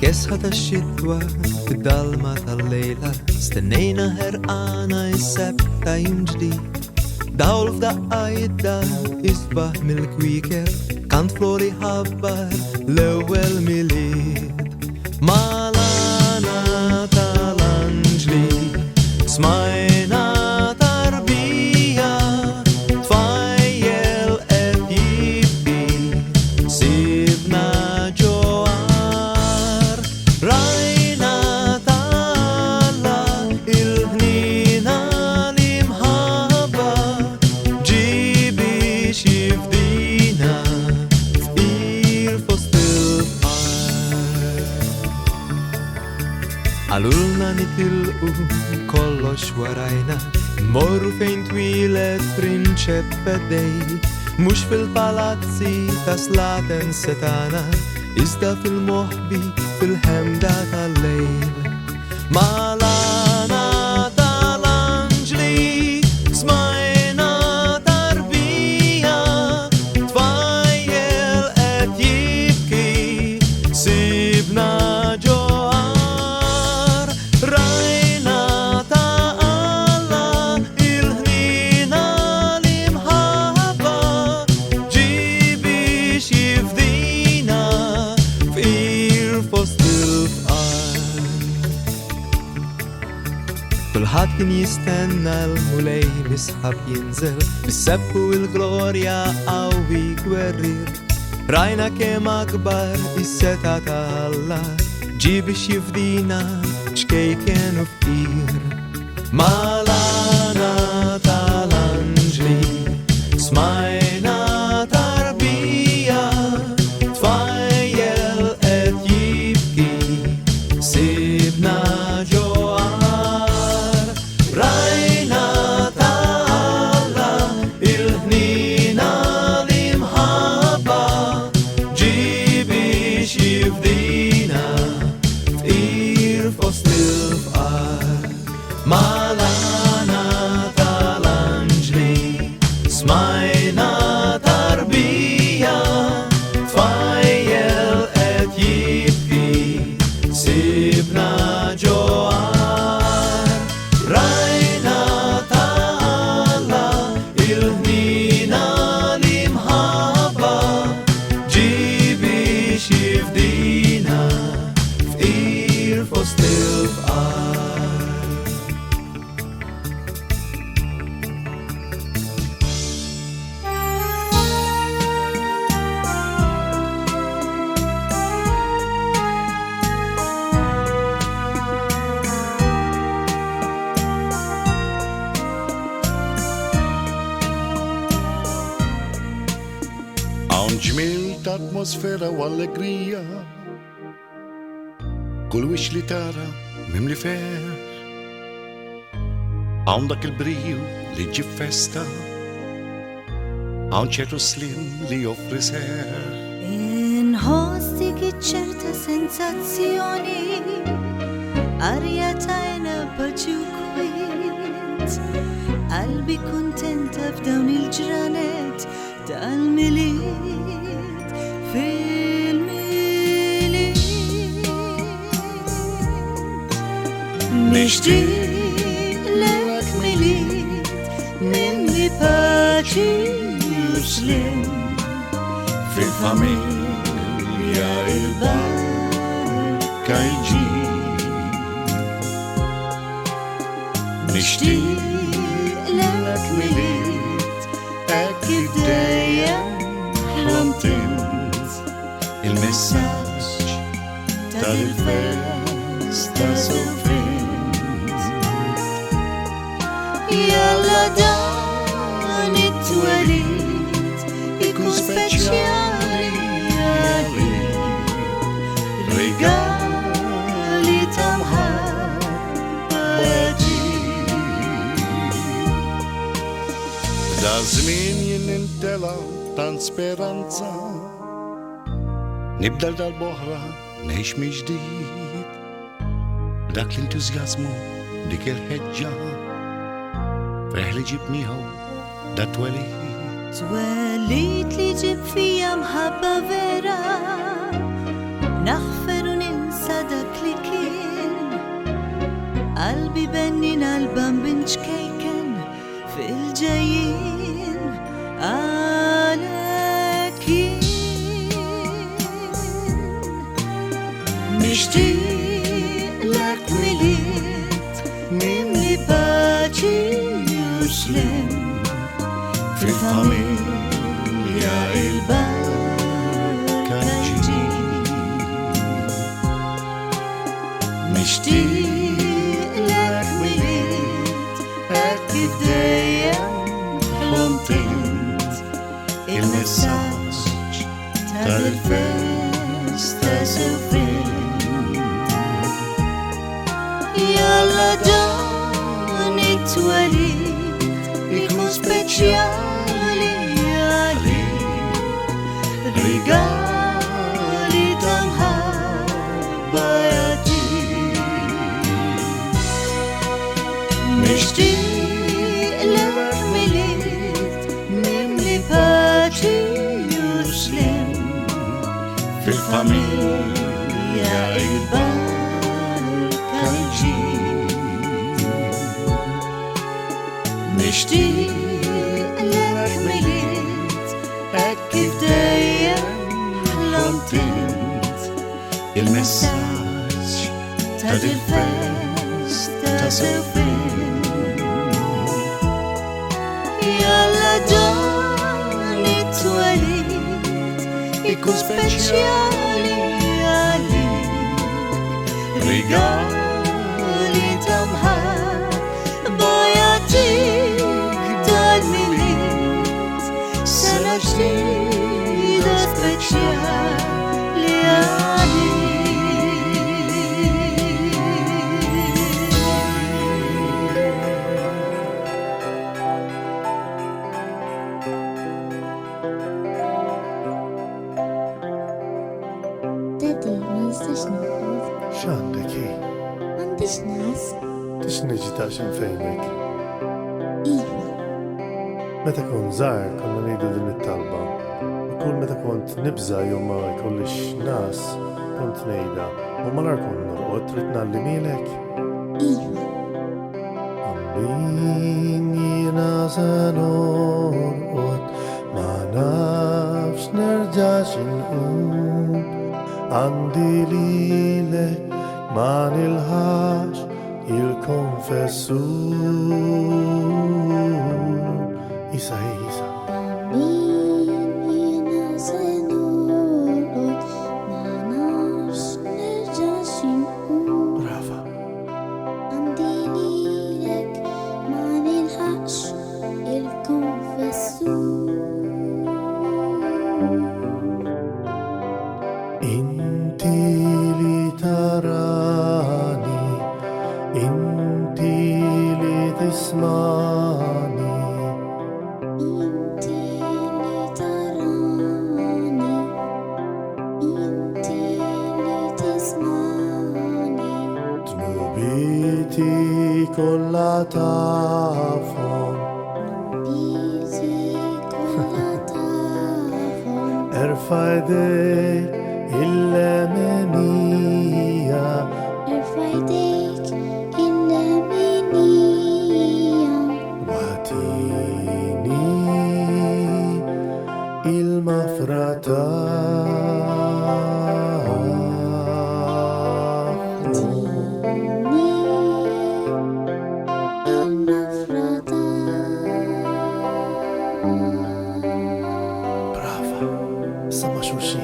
كسحت الشتوى في الضلمة الليلة استنينا هرقانة السبت يوم جديد داول في دقايدة يصبح ملك ويكر كانت فلوري حبر الأول ميليد مالانا تالانجلي سمعنا تربية تفايل أديبي سيبنا جوار راينا تالا الهنينا لمحبة جيبي شفدينا في فوسط البحر قالولنا نتلقوا كلش وراينا مروا فين تويلت برنشيبة دي مش في البالاتسي تسلاتن ستانا إزدا في المحبي في الحمدات الليل مالانا تالانجلي سمعنا تربية تفايل أتيبكي سيبنا جوار راينا تالا الهنينا لمحبة جيبي شفدينا في فوسط البحر كل حد كان يستنى المولاي مسحب ينزل بالسب والغلوريا أو يكورر راينا كم أكبر الستة الله جيب شفدينا شكي كانوا فقير مالانا تالانجلي سمعنا تربية تفايل أتيبكي سيبنا جوار راينا تالا الهنينا لمحبة جيبي شفدينا في فوسط البحر مالانا تالانجلي سمعنا تربية تفايل أتيبكي سيبنا جوار راينا تالا الهنينا لمحبة جيبي شفدينا في فوسط البحر Hawn ġmielt atmosfera u allegria kull wix li tara mimli fer hawn dak il-briju li ġib festa hawn ċertu slim li joffri ser Inħoss dik iċ-ċerta sensazzjoni arja tajna paċi u kwiet qalbi kuntenta f'dawn il-ġranet tal-milied fil-milied nixtieqlek milied minni paċi u slim fil-familja il-barka jġib nixtieqlek milied hekk id-dejjem ħlomtint il-messaġġ tal-festa sofrint Jalla dan it-twelid ikun speċjali għalik regali ta' mħabba da żmien jien intela tant speranza nibda dal-boħra ngħix mill-ġdid dak l-entużjażmu dik il-ħeġġa freħ li ġib miegħu da twelid Twelid li ġib fija mħabba vera naħfer u ninsa li kien qalbi bennin għal-bambin ċkejken fil-ġejjin għalek jien nixtieqlek milied mimli paċi u xlem fil-familja il-barka ġiet. Nixtieqlek milied hekk kif dejjem ħlomt int il-messaġġ tal-festa sewfin. Jalla dan it-twelid ikun speċjali għalik, rigali ta' mħabba jagħtik. Nixtieqlek milied mimli paċi u xlem fil-familja il-barka ġiet. Nixtieqlek milied hekk kif dejjem ħlomt int il-messaġġ ta' dil-festa sewfin. Jalla dan it-twelid ikun speċjali għalik, rigali ta' mħabba jagħtik tal-milied sena ġdida speċjali għalik. Daddy, ma nistax nifqod. X'għandek hi? M'għandix nas. Tixniġi ta' xin fejnek. Iva, Meta kon żgħar konna ngħidu din it-talba. Kull meta kont nibża jew ma jkollix nas, kont ngħidha u malar kon norqod trid nallimilek. Iva, Bambin jiena se norqod ma nafx nerġax inqum. Għandi lilek ma nilħax il-konfessur. Isa. min jiena se norqod ma nafx nerġax inqum. Brava. Għandi lilek ma nilħaqx il-konfessur. Inti li tarani, inti li tismani, Inti li tarani, inti li tismani. tnubiti kollha tafhom. Bizi kollha tafhom. Erfa' jdejk il-lemenija, Erfa' jdejk il-lemenija. watini il-mafrata. Tini il-mafrata. Brava, sama xuxi.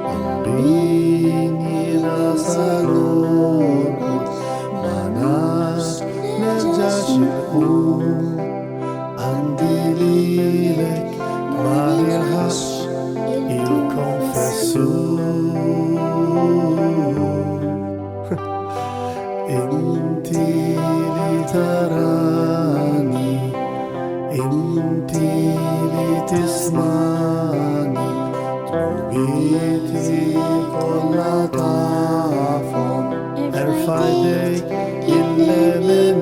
Bambin jiena se norqod ma nafx nerġax inqum. Għandi lilek ma nilħax il-konfessur. Inti li tarani, inti li tismani, tnubiti kollha tafhom. Erfa' jdejk il-lemen